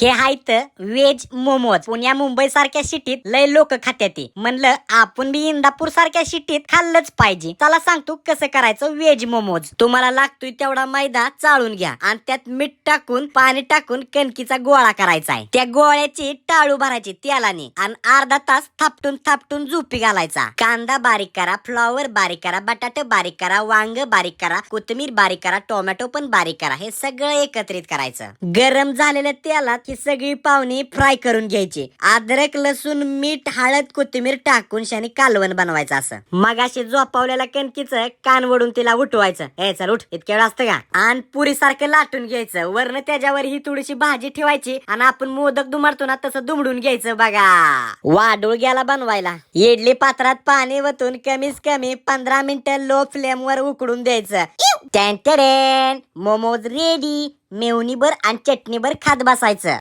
हे आहेत व्हेज मोमोज. पुण्या मुंबई सारख्या सिटीत लय लोक खात्यात. म्हणलं आपण बी इंदापूर सारख्या सिटीत खाल्लंच पाहिजे. चला सांगतो कसं करायचं व्हेज मोमोज. तुम्हाला लागतोय तेवढा मैदा चाळून घ्या आणि त्यात मीठ टाकून पाणी टाकून कणकीचा गोळा करायचा आहे. त्या गोळ्याची टाळू भरायची तेलाने आणि अर्धा तास थापटून थापटून झोपी घालायचा. कांदा बारीक करा, फ्लॉवर बारीक करा, बटाटे बारीक करा, वांग बारीक करा, कोथिंबीर बारीक करा, टोमॅटो पण बारीक करा. हे सगळं एकत्रित करायचं. गरम झालेल्या तेलात ही सगळी पावणी फ्राय करून घ्यायची. अद्रक लसूण मीठ हळद कोथिंबीर टाकून शाने कालवण बनवायचं. असं मग अशी झोपावलेल्या कणकीचं कान वडून तिला उठवायचं. हे चल उठ, इतक्या वेळ असतं का? आणि पुरी सारखं लाटून घ्यायचं. वरनं त्याच्यावर ही थोडीशी भाजी ठेवायची आणि आपण मोदक दुमडतो ना तसं दुमडून घ्यायचं. बघा वाडूळ गेला बनवायला. इडली पात्रात पाणी वतून कमीत कमी 15 मिनिटं लो फ्लेम वर उकडून द्यायचं. मोमोज रेडी. मेवणीभर आणि चटणीभर खात बसायचं.